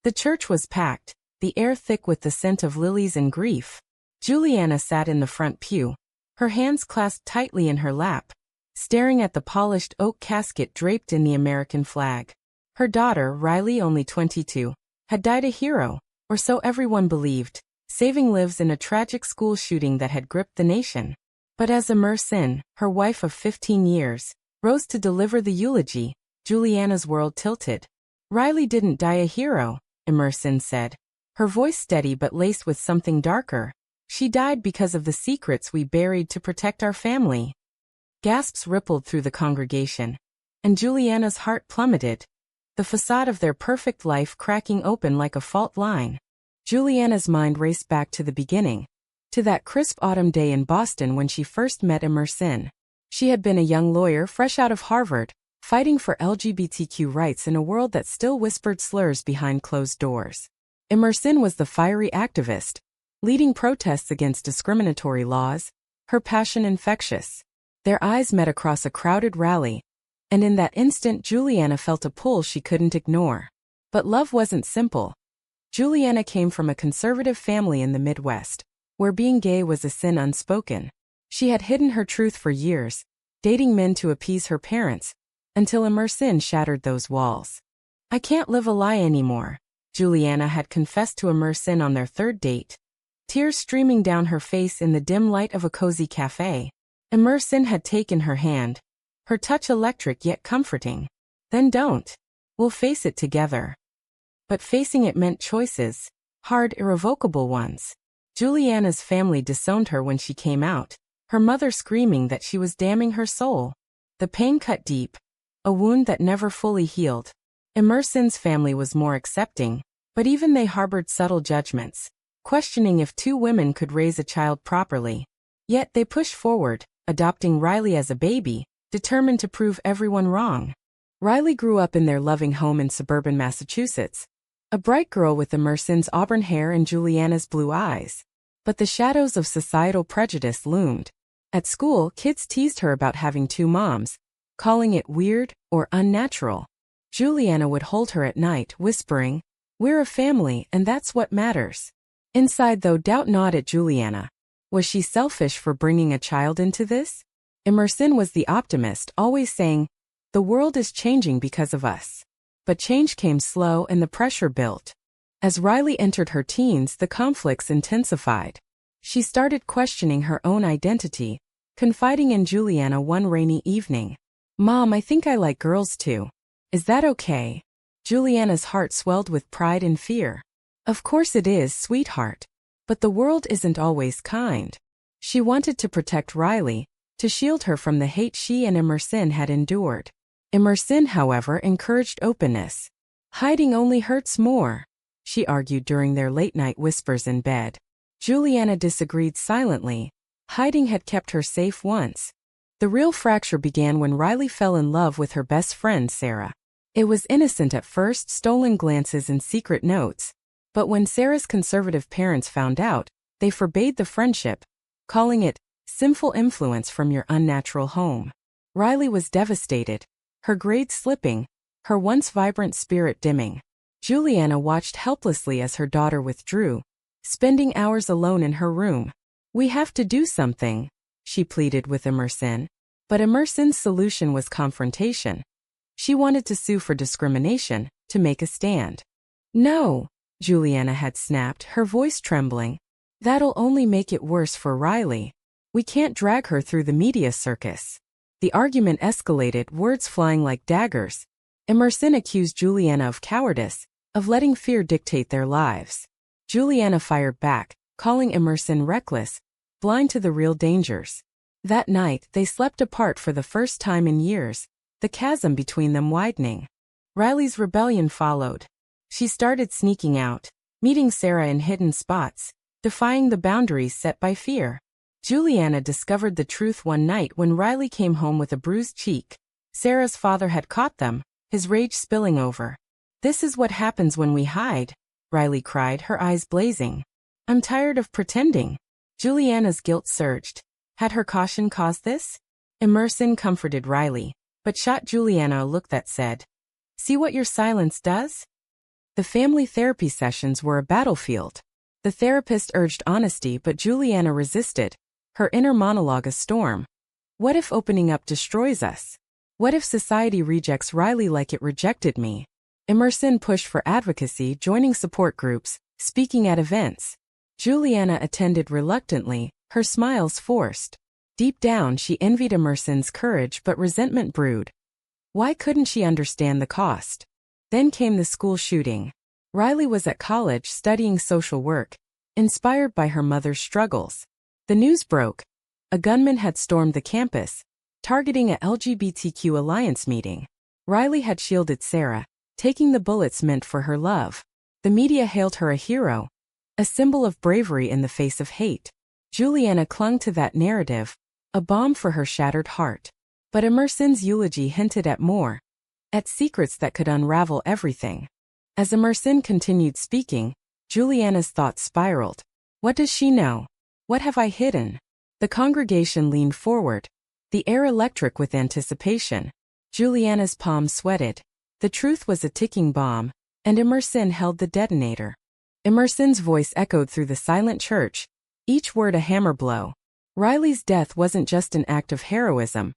The church was packed, the air thick with the scent of lilies and grief. Juliana sat in the front pew, her hands clasped tightly in her lap, staring at the polished oak casket draped in the American flag. Her daughter, Riley, only 22, had died a hero, or so everyone believed, saving lives in a tragic school shooting that had gripped the nation. But as Emerson, her wife of 15 years, rose to deliver the eulogy, Juliana's world tilted. "Riley didn't die a hero," Emerson said, her voice steady but laced with something darker. "She died because of the secrets we buried to protect our family." Gasps rippled through the congregation, and Juliana's heart plummeted, the facade of their perfect life cracking open like a fault line. Juliana's mind raced back to the beginning, to that crisp autumn day in Boston when she first met Emerson. She had been a young lawyer fresh out of Harvard, fighting for LGBTQ rights in a world that still whispered slurs behind closed doors. Emerson was the fiery activist, leading protests against discriminatory laws, her passion infectious. Their eyes met across a crowded rally, and in that instant Juliana felt a pull she couldn't ignore. But love wasn't simple. Juliana came from a conservative family in the Midwest, where being gay was a sin unspoken. She had hidden her truth for years, dating men to appease her parents, until Emerson shattered those walls. "I can't live a lie anymore," Juliana had confessed to Emerson on their third date, tears streaming down her face in the dim light of a cozy cafe. Emerson had taken her hand, her touch electric yet comforting. "Then don't. We'll face it together." But facing it meant choices, hard, irrevocable ones. Juliana's family disowned her when she came out, her mother screaming that she was damning her soul. The pain cut deep, a wound that never fully healed. Emerson's family was more accepting, but even they harbored subtle judgments, questioning if two women could raise a child properly. Yet they pushed forward, adopting Riley as a baby, determined to prove everyone wrong. Riley grew up in their loving home in suburban Massachusetts, a bright girl with Emerson's auburn hair and Juliana's blue eyes. But the shadows of societal prejudice loomed. At school, kids teased her about having two moms, calling it weird or unnatural. Juliana would hold her at night, whispering, "We're a family and that's what matters." Inside, though, doubt gnawed at Juliana. Was she selfish for bringing a child into this? Emerson was the optimist, always saying, "The world is changing because of us." But change came slow and the pressure built. As Riley entered her teens, the conflicts intensified. She started questioning her own identity, confiding in Juliana one rainy evening. "Mom, I think I like girls too. Is that okay?" Juliana's heart swelled with pride and fear. "Of course it is, sweetheart. But the world isn't always kind." She wanted to protect Riley, to shield her from the hate she and Emerson had endured. Emerson, however, encouraged openness. "Hiding only hurts more," she argued during their late-night whispers in bed. Juliana disagreed silently. Hiding had kept her safe once. The real fracture began when Riley fell in love with her best friend, Sarah. It was innocent at first, stolen glances and secret notes. But when Sarah's conservative parents found out, they forbade the friendship, calling it sinful influence from your unnatural home. Riley was devastated, her grades slipping, her once vibrant spirit dimming. Juliana watched helplessly as her daughter withdrew, spending hours alone in her room. "We have to do something," she pleaded with Emerson. But Emerson's solution was confrontation. She wanted to sue for discrimination, to make a stand. "No," Juliana had snapped, her voice trembling. "That'll only make it worse for Riley. We can't drag her through the media circus." The argument escalated, words flying like daggers. Emerson accused Juliana of cowardice, of letting fear dictate their lives. Juliana fired back, calling Emerson reckless, blind to the real dangers. That night, they slept apart for the first time in years, the chasm between them widening. Riley's rebellion followed. She started sneaking out, meeting Sarah in hidden spots, defying the boundaries set by fear. Juliana discovered the truth one night when Riley came home with a bruised cheek. Sarah's father had caught them, his rage spilling over. "This is what happens when we hide," Riley cried, her eyes blazing. "I'm tired of pretending." Juliana's guilt surged. Had her caution caused this? Emerson comforted Riley, but shot Juliana a look that said, "See what your silence does?" The family therapy sessions were a battlefield. The therapist urged honesty, but Juliana resisted, her inner monologue a storm. What if opening up destroys us? What if society rejects Riley like it rejected me? Emerson pushed for advocacy, joining support groups, speaking at events. Juliana attended reluctantly, her smiles forced. Deep down, she envied Emerson's courage, but resentment brewed. Why couldn't she understand the cost? Then came the school shooting. Riley was at college studying social work, inspired by her mother's struggles. The news broke. A gunman had stormed the campus, targeting a LGBTQ alliance meeting. Riley had shielded Sarah, taking the bullets meant for her love. The media hailed her a hero, a symbol of bravery in the face of hate. Juliana clung to that narrative, a balm for her shattered heart. But Emerson's eulogy hinted at more, at secrets that could unravel everything. As Emerson continued speaking, Juliana's thoughts spiraled. What does she know? What have I hidden? The congregation leaned forward, the air electric with anticipation. Juliana's palms sweated. The truth was a ticking bomb, and Emerson held the detonator. Emerson's voice echoed through the silent church, each word a hammer blow. Riley's death wasn't just an act of heroism.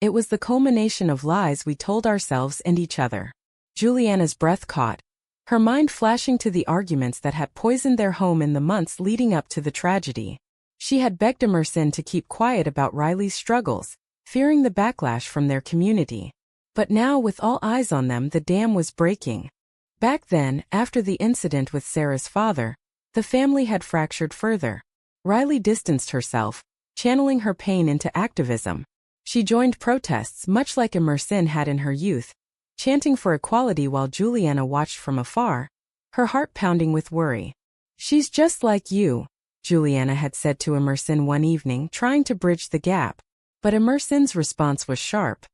It was the culmination of lies we told ourselves and each other. Juliana's breath caught, her mind flashing to the arguments that had poisoned their home in the months leading up to the tragedy. She had begged Emerson to keep quiet about Riley's struggles, fearing the backlash from their community. But now, with all eyes on them, the dam was breaking. Back then, after the incident with Sarah's father, the family had fractured further. Riley distanced herself, channeling her pain into activism. She joined protests much like Emerson had in her youth, chanting for equality while Juliana watched from afar, her heart pounding with worry. She's just like you, Juliana had said to Emerson one evening, trying to bridge the gap. But Emerson's response was sharp.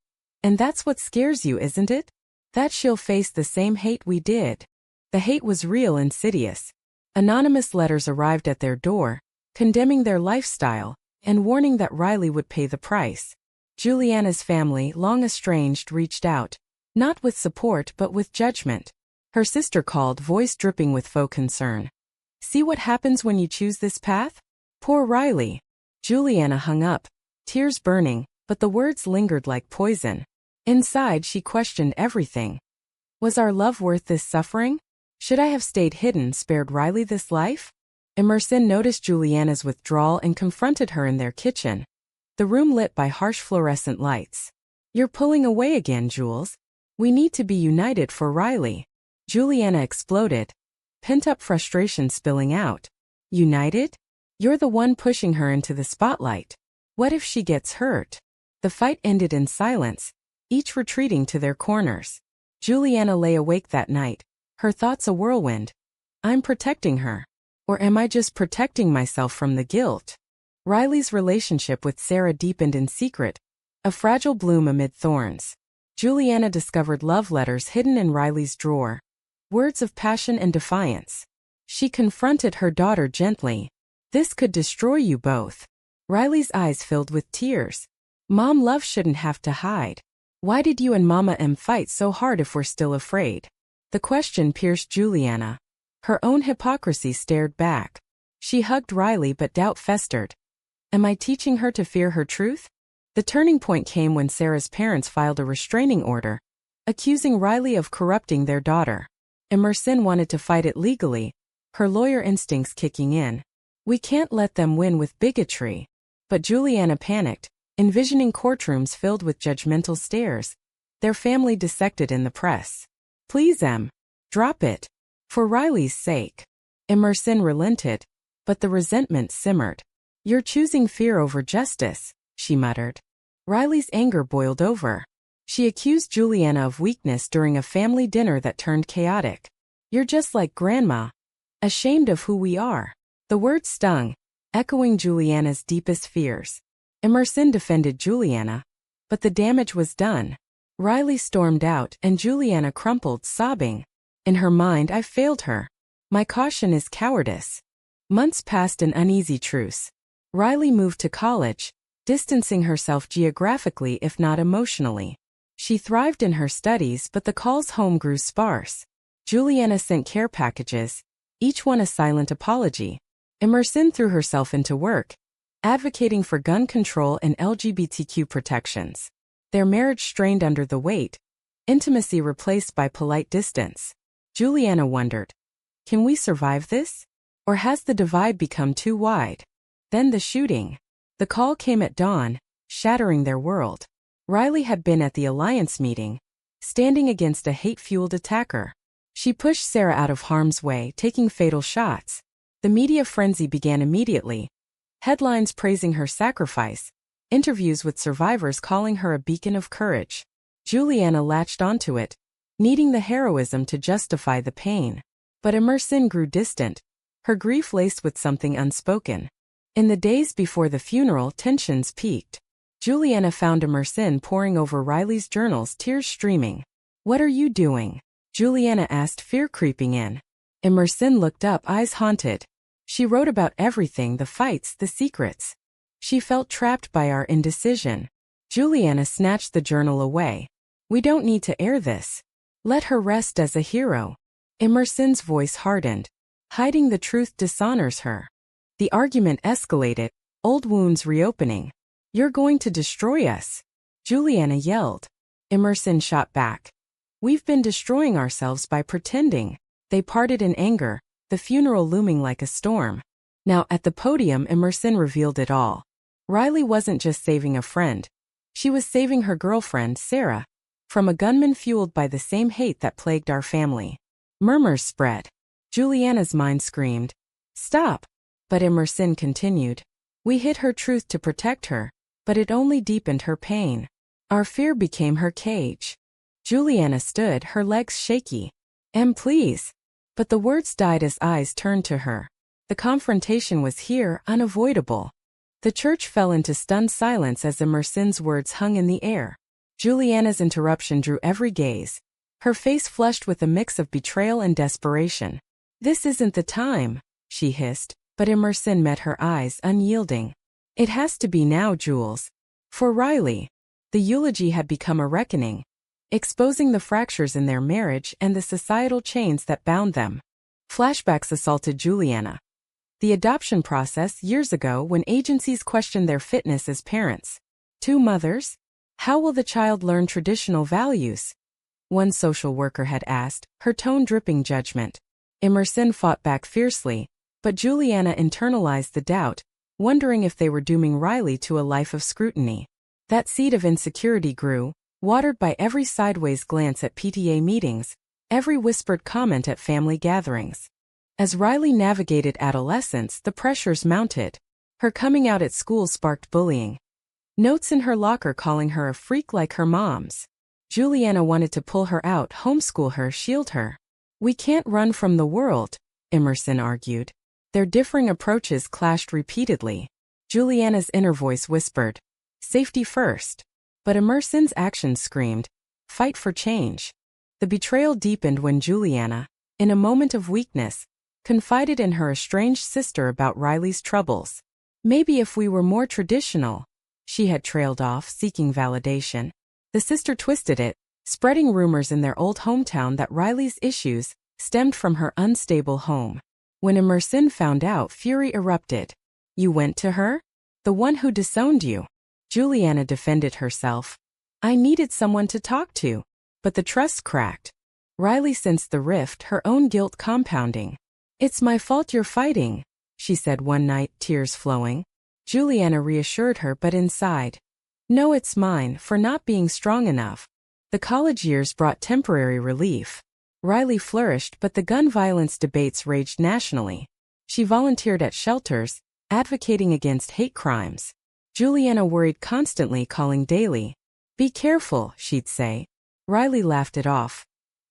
And that's what scares you, isn't it? That she'll face the same hate we did. The hate was real, insidious. Anonymous letters arrived at their door, condemning their lifestyle, and warning that Riley would pay the price. Juliana's family, long estranged, reached out, not with support but with judgment. Her sister called, voice dripping with faux concern. See what happens when you choose this path? Poor Riley. Juliana hung up, tears burning, but the words lingered like poison. Inside, she questioned everything. Was our love worth this suffering? Should I have stayed hidden, spared Riley this life? Emerson noticed Juliana's withdrawal and confronted her in their kitchen, the room lit by harsh fluorescent lights. You're pulling away again, Jules. We need to be united for Riley. Juliana exploded, pent-up frustration spilling out. United? You're the one pushing her into the spotlight. What if she gets hurt? The fight ended in silence, each retreating to their corners. Juliana lay awake that night, her thoughts a whirlwind. I'm protecting her. Or am I just protecting myself from the guilt? Riley's relationship with Sarah deepened in secret, a fragile bloom amid thorns. Juliana discovered love letters hidden in Riley's drawer, words of passion and defiance. She confronted her daughter gently. This could destroy you both. Riley's eyes filled with tears. Mom, love shouldn't have to hide. Why did you and Mama M fight so hard if we're still afraid? The question pierced Juliana. Her own hypocrisy stared back. She hugged Riley, but doubt festered. Am I teaching her to fear her truth? The turning point came when Sarah's parents filed a restraining order, accusing Riley of corrupting their daughter. Emerson wanted to fight it legally, her lawyer instincts kicking in. We can't let them win with bigotry. But Juliana panicked, envisioning courtrooms filled with judgmental stares, their family dissected in the press. Please, Em, drop it. For Riley's sake. Emerson relented, but the resentment simmered. You're choosing fear over justice, she muttered. Riley's anger boiled over. She accused Juliana of weakness during a family dinner that turned chaotic. You're just like Grandma. Ashamed of who we are. The word stung, echoing Juliana's deepest fears. Emerson defended Juliana, but the damage was done. Riley stormed out and Juliana crumpled, sobbing. In her mind, I failed her. My caution is cowardice. Months passed in uneasy truce. Riley moved to college, distancing herself geographically if not emotionally. She thrived in her studies, but the calls home grew sparse. Juliana sent care packages, each one a silent apology. Emerson threw herself into work, advocating for gun control and LGBTQ protections. Their marriage strained under the weight, intimacy replaced by polite distance. Juliana wondered, can we survive this? Or has the divide become too wide? Then the shooting. The call came at dawn, shattering their world. Riley had been at the alliance meeting, standing against a hate-fueled attacker. She pushed Sarah out of harm's way, taking fatal shots. The media frenzy began immediately. Headlines praising her sacrifice, interviews with survivors calling her a beacon of courage. Juliana latched onto it, needing the heroism to justify the pain. But Emerson grew distant, her grief laced with something unspoken. In the days before the funeral, tensions peaked. Juliana found Emerson poring over Riley's journals, tears streaming. "What are you doing?" Juliana asked, fear creeping in. Emerson looked up, eyes haunted. She wrote about everything, the fights, the secrets. She felt trapped by our indecision. Juliana snatched the journal away. "We don't need to air this. Let her rest as a hero." Emerson's voice hardened. "Hiding the truth dishonors her." The argument escalated, old wounds reopening. "You're going to destroy us," Juliana yelled. Emerson shot back. "We've been destroying ourselves by pretending." They parted in anger, the funeral looming like a storm. Now at the podium, Emerson revealed it all. Riley wasn't just saving a friend. She was saving her girlfriend, Sarah, from a gunman fueled by the same hate that plagued our family. Murmurs spread. Juliana's mind screamed, "Stop!" But Emerson continued. "We hid her truth to protect her, but it only deepened her pain. Our fear became her cage." Juliana stood, her legs shaky. Please." But the words died as eyes turned to her. The confrontation was here, unavoidable. The church fell into stunned silence as Emerson's words hung in the air. Juliana's interruption drew every gaze, her face flushed with a mix of betrayal and desperation. "This isn't the time," she hissed, but Emerson met her eyes, unyielding. "It has to be now, Jules." For Riley, the eulogy had become a reckoning, exposing the fractures in their marriage and the societal chains that bound them. Flashbacks assaulted Juliana. The adoption process years ago, when agencies questioned their fitness as parents. Two mothers? How will the child learn traditional values? One social worker had asked, her tone dripping judgment. Emerson fought back fiercely, but Juliana internalized the doubt, wondering if they were dooming Riley to a life of scrutiny. That seed of insecurity grew, watered by every sideways glance at PTA meetings, every whispered comment at family gatherings. As Riley navigated adolescence, the pressures mounted. Her coming out at school sparked bullying. Notes in her locker calling her a freak like her mom's. Juliana wanted to pull her out, homeschool her, shield her. "We can't run from the world," Emerson argued. Their differing approaches clashed repeatedly. Juliana's inner voice whispered, "Safety first." But Emerson's actions screamed, "Fight for change." The betrayal deepened when Juliana, in a moment of weakness, confided in her estranged sister about Riley's troubles. "Maybe if we were more traditional," she had trailed off, seeking validation. The sister twisted it, spreading rumors in their old hometown that Riley's issues stemmed from her unstable home. When Emerson found out, fury erupted. "You went to her? The one who disowned you?" Juliana defended herself. "I needed someone to talk to." But the trust cracked. Riley sensed the rift, her own guilt compounding. "It's my fault you're fighting," she said one night, tears flowing. Juliana reassured her, but inside, "No, it's mine, for not being strong enough." The college years brought temporary relief. Riley flourished, but the gun violence debates raged nationally. She volunteered at shelters, advocating against hate crimes. Juliana worried constantly, calling daily. "Be careful," she'd say. Riley laughed it off.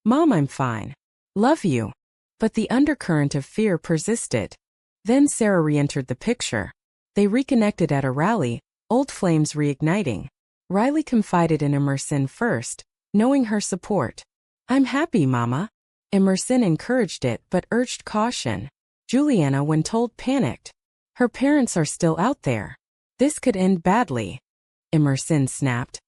"Mom, I'm fine. Love you." But the undercurrent of fear persisted. Then Sarah re-entered the picture. They reconnected at a rally, old flames reigniting. Riley confided in Emerson first, knowing her support. "I'm happy, Mama." Emerson encouraged it but urged caution. Juliana, when told, panicked. Her parents are still out there. This could end badly. Emerson snapped.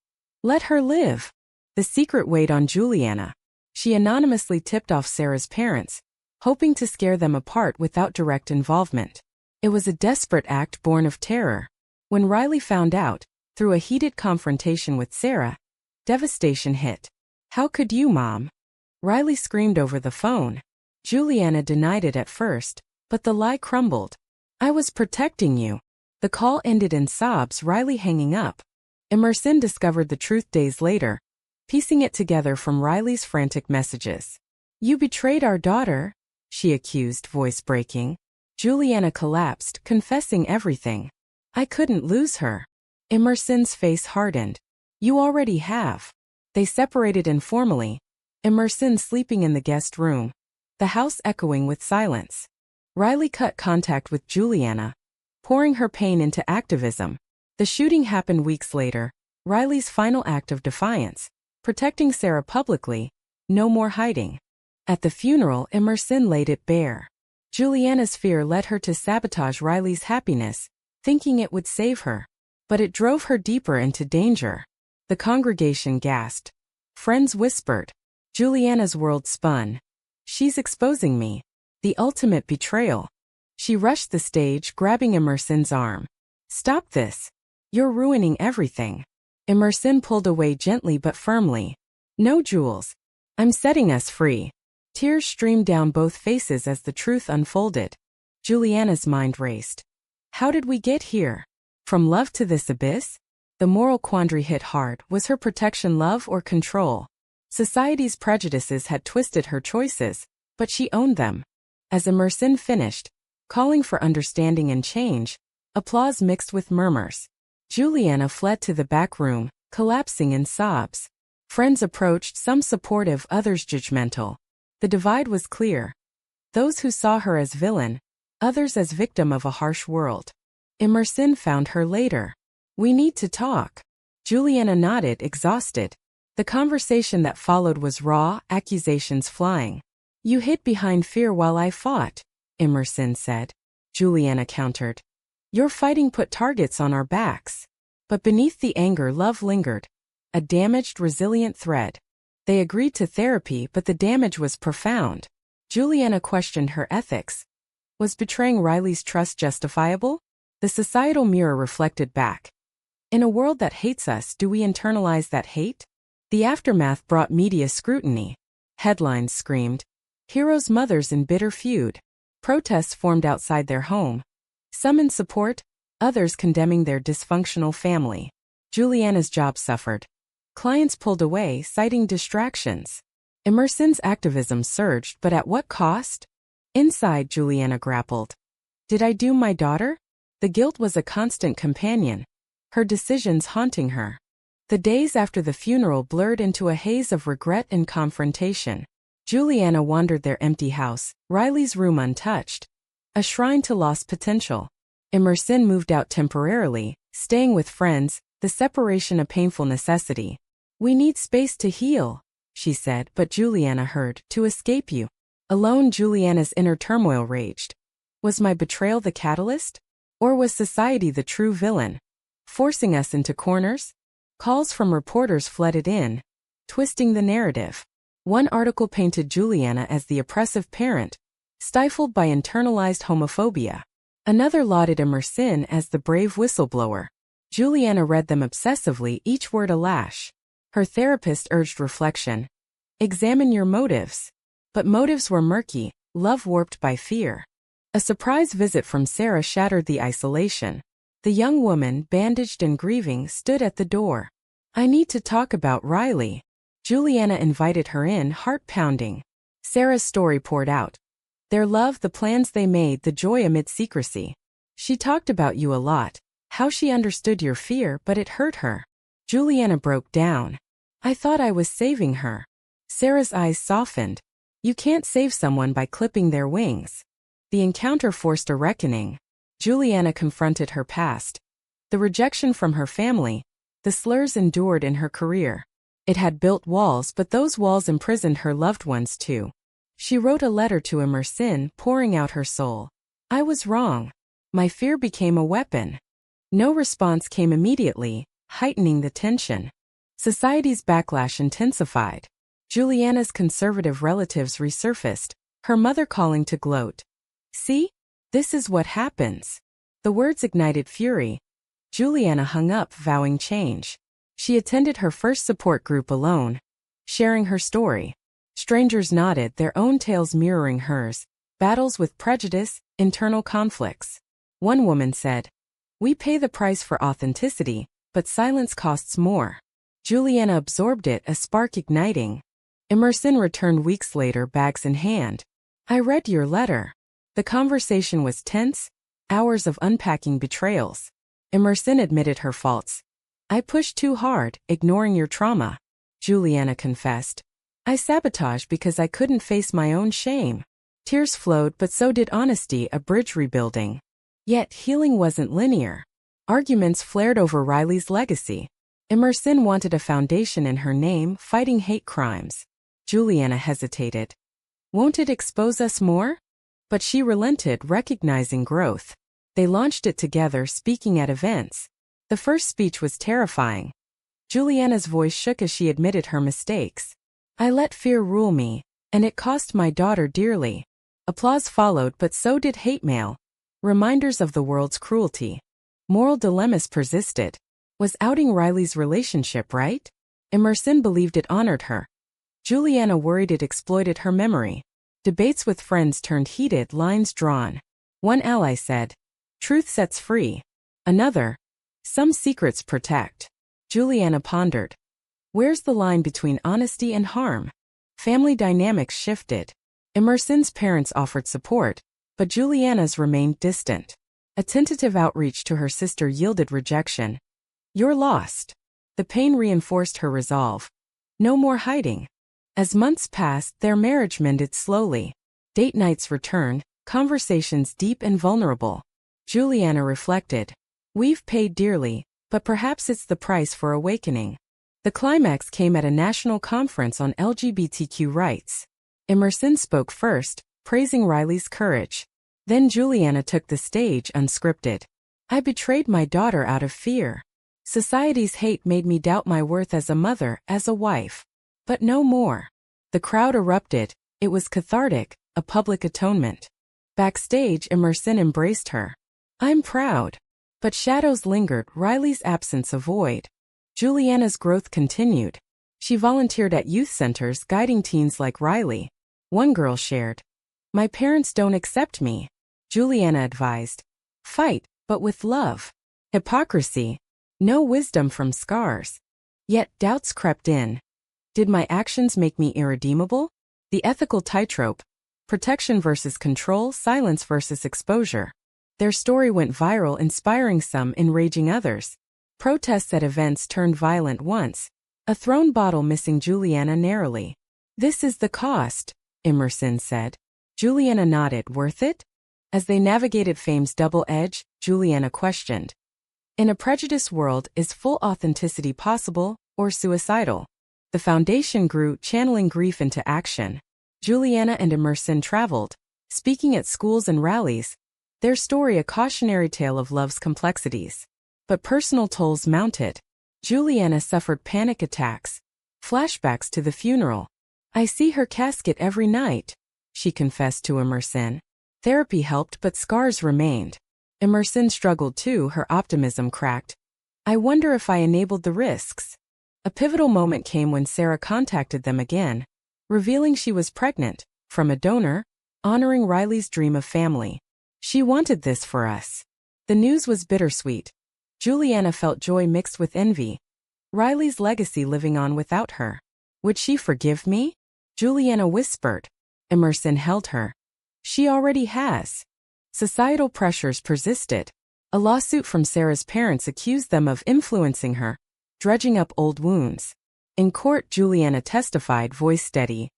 "Let her live." The secret weighed on Juliana. She anonymously tipped off Sarah's parents, hoping to scare them apart without direct involvement. It was a desperate act born of terror. When Riley found out, through a heated confrontation with Sarah, devastation hit. "How could you, Mom?" Riley screamed over the phone. Juliana denied it at first, but the lie crumbled. "I was protecting you." The call ended in sobs, Riley hanging up. Emerson discovered the truth days later, piecing it together from Riley's frantic messages. "You betrayed our daughter," she accused, voice breaking. Juliana collapsed, confessing everything. "I couldn't lose her." Emerson's face hardened. "You already have." They separated informally, Emerson sleeping in the guest room, the house echoing with silence. Riley cut contact with Juliana, pouring her pain into activism. The shooting happened weeks later, Riley's final act of defiance, protecting Sarah publicly, no more hiding. At the funeral, Emerson laid it bare. Juliana's fear led her to sabotage Riley's happiness, thinking it would save her. But it drove her deeper into danger. The congregation gasped. Friends whispered. Juliana's world spun. "She's exposing me." The ultimate betrayal. She rushed the stage, grabbing Emerson's arm. "Stop this. You're ruining everything." Emerson pulled away gently but firmly. "No, Jules. I'm setting us free." Tears streamed down both faces as the truth unfolded. Juliana's mind raced. How did we get here? From love to this abyss? The moral quandary hit hard. Was her protection love or control? Society's prejudices had twisted her choices, but she owned them. As Emerson finished, calling for understanding and change, applause mixed with murmurs. Juliana fled to the back room, collapsing in sobs. Friends approached, some supportive, others judgmental. The divide was clear. Those who saw her as villain, others as victim of a harsh world. Emerson found her later. "We need to talk." Juliana nodded, exhausted. The conversation that followed was raw, accusations flying. "You hid behind fear while I fought," Emerson said. Juliana countered. "Your fighting put targets on our backs." But beneath the anger, love lingered. A damaged, resilient thread. They agreed to therapy, but the damage was profound. Juliana questioned her ethics. Was betraying Riley's trust justifiable? The societal mirror reflected back. In a world that hates us, do we internalize that hate? The aftermath brought media scrutiny. Headlines screamed, "Heroes' mothers in bitter feud." Protests formed outside their home. Some in support, others condemning their dysfunctional family. Juliana's job suffered. Clients pulled away, citing distractions. Emerson's activism surged, but at what cost? Inside, Juliana grappled. Did I doom my daughter? The guilt was a constant companion, her decisions haunting her. The days after the funeral blurred into a haze of regret and confrontation. Juliana wandered their empty house, Riley's room untouched. A shrine to lost potential. Emerson moved out temporarily, staying with friends, the separation a painful necessity. "We need space to heal," she said, but Juliana heard, "to escape you." Alone, Juliana's inner turmoil raged. Was my betrayal the catalyst? Or was society the true villain, forcing us into corners? Calls from reporters flooded in, twisting the narrative. One article painted Juliana as the oppressive parent, stifled by internalized homophobia. Another lauded Emerson as the brave whistleblower. Juliana read them obsessively, each word a lash. Her therapist urged reflection. Examine your motives. But motives were murky, love warped by fear. A surprise visit from Sarah shattered the isolation. The young woman, bandaged and grieving, stood at the door. "I need to talk about Riley." Juliana invited her in, heart pounding. Sarah's story poured out. Their love, the plans they made, the joy amid secrecy. "She talked about you a lot, how she understood your fear, but it hurt her." Juliana broke down. "I thought I was saving her." Sarah's eyes softened. "You can't save someone by clipping their wings." The encounter forced a reckoning. Juliana confronted her past. The rejection from her family, the slurs endured in her career. It had built walls, but those walls imprisoned her loved ones too. She wrote a letter to Emerson, pouring out her soul. "I was wrong. My fear became a weapon." No response came immediately, heightening the tension. Society's backlash intensified. Juliana's conservative relatives resurfaced, her mother calling to gloat. See? This is what happens. The words ignited fury. Juliana hung up, vowing change. She attended her first support group alone, sharing her story. Strangers nodded, their own tales mirroring hers. Battles with prejudice, internal conflicts. One woman said, "We pay the price for authenticity, but silence costs more." Juliana absorbed it, a spark igniting. Emerson returned weeks later, bags in hand. "I read your letter." The conversation was tense, hours of unpacking betrayals. Emerson admitted her faults. "I pushed too hard, ignoring your trauma," Juliana confessed. "I sabotaged because I couldn't face my own shame." Tears flowed, but so did honesty, a bridge rebuilding. Yet healing wasn't linear. Arguments flared over Riley's legacy. Emerson wanted a foundation in her name, fighting hate crimes. Juliana hesitated. "Won't it expose us more?" But she relented, recognizing growth. They launched it together, speaking at events. The first speech was terrifying. Juliana's voice shook as she admitted her mistakes. "I let fear rule me, and it cost my daughter dearly." Applause followed, but so did hate mail. Reminders of the world's cruelty. Moral dilemmas persisted. Was outing Riley's relationship right? Emerson believed it honored her. Juliana worried it exploited her memory. Debates with friends turned heated, lines drawn. One ally said, "Truth sets free." Another, "Some secrets protect." Juliana pondered. Where's the line between honesty and harm? Family dynamics shifted. Emerson's parents offered support, but Juliana's remained distant. A tentative outreach to her sister yielded rejection. "You're lost." The pain reinforced her resolve. No more hiding. As months passed, their marriage mended slowly. Date nights returned, conversations deep and vulnerable. Juliana reflected. "We've paid dearly, but perhaps it's the price for awakening." The climax came at a national conference on LGBTQ rights. Emerson spoke first, praising Riley's courage. Then Juliana took the stage, unscripted. "I betrayed my daughter out of fear. Society's hate made me doubt my worth as a mother, as a wife. But no more." The crowd erupted. It was cathartic, a public atonement. Backstage, Emerson embraced her. "I'm proud." But shadows lingered, Riley's absence a void. Juliana's growth continued. She volunteered at youth centers, guiding teens like Riley. One girl shared, "My parents don't accept me." Juliana advised, "Fight, but with love." Hypocrisy. No wisdom from scars. Yet doubts crept in. Did my actions make me irredeemable? The ethical tightrope. Protection versus control, silence versus exposure. Their story went viral, inspiring some, enraging others. Protests at events turned violent once. A thrown bottle missing Juliana narrowly. "This is the cost," Emerson said. Juliana nodded. "Worth it?" As they navigated fame's double edge, Juliana questioned. In a prejudiced world, is full authenticity possible, or suicidal? The foundation grew, channeling grief into action. Juliana and Emerson traveled, speaking at schools and rallies. Their story a cautionary tale of love's complexities. But personal tolls mounted. Juliana suffered panic attacks. Flashbacks to the funeral. "I see her casket every night," she confessed to Emerson. Therapy helped, but scars remained. Emerson struggled too, her optimism cracked. "I wonder if I enabled the risks." A pivotal moment came when Sarah contacted them again, revealing she was pregnant, from a donor, honoring Riley's dream of family. "She wanted this for us." The news was bittersweet. Juliana felt joy mixed with envy. Riley's legacy living on without her. Would she forgive me? Juliana whispered. Emerson held her. She already has. Societal pressures persisted. A lawsuit from Sarah's parents accused them of influencing her, dredging up old wounds. In court, Juliana testified, voice steady.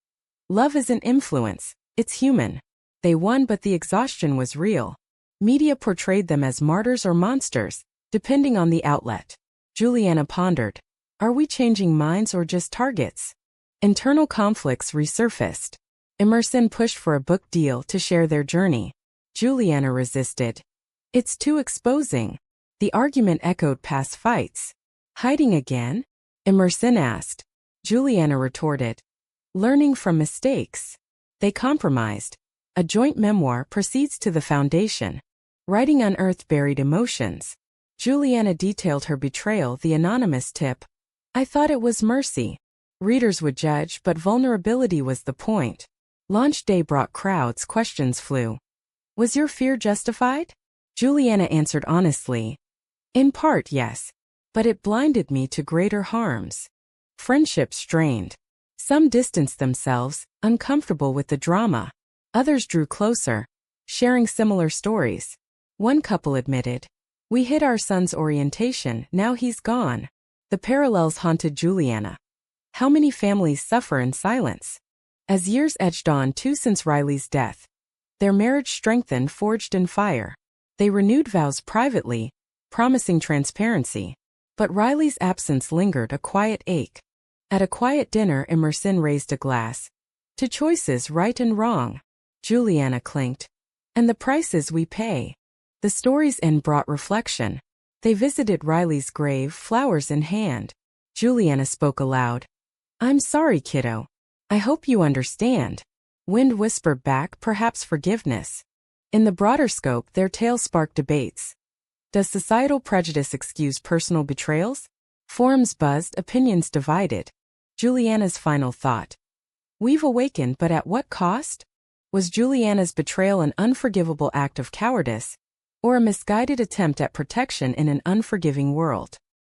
"Love isn't influence, it's human." They won, but the exhaustion was real. Media portrayed them as martyrs or monsters, depending on the outlet. Juliana pondered. Are we changing minds or just targets? Internal conflicts resurfaced. Emerson pushed for a book deal to share their journey. Juliana resisted. It's too exposing. The argument echoed past fights. Hiding again? Emerson asked. Juliana retorted. Learning from mistakes. They compromised. A joint memoir proceeds to the foundation. Writing unearthed buried emotions. Juliana detailed her betrayal, the anonymous tip. I thought it was mercy. Readers would judge, but vulnerability was the point. Launch day brought crowds, questions flew. Was your fear justified? Juliana answered honestly. In part, yes. But it blinded me to greater harms. Friendships strained. Some distanced themselves, uncomfortable with the drama. Others drew closer, sharing similar stories. One couple admitted, we hid our son's orientation, now he's gone. The parallels haunted Juliana. How many families suffer in silence? As years edged on, too, since Riley's death, their marriage strengthened, forged in fire. They renewed vows privately, promising transparency. But Riley's absence lingered, a quiet ache. At a quiet dinner, Emerson raised a glass. To choices right and wrong. Juliana clinked. And the prices we pay. The story's end brought reflection. They visited Riley's grave, flowers in hand. Juliana spoke aloud. I'm sorry, kiddo. I hope you understand. Wind whispered back, perhaps forgiveness. In the broader scope, their tale sparked debates. Does societal prejudice excuse personal betrayals? Forums buzzed, opinions divided. Juliana's final thought. We've awakened, but at what cost? Was Juliana's betrayal an unforgivable act of cowardice, or a misguided attempt at protection in an unforgiving world?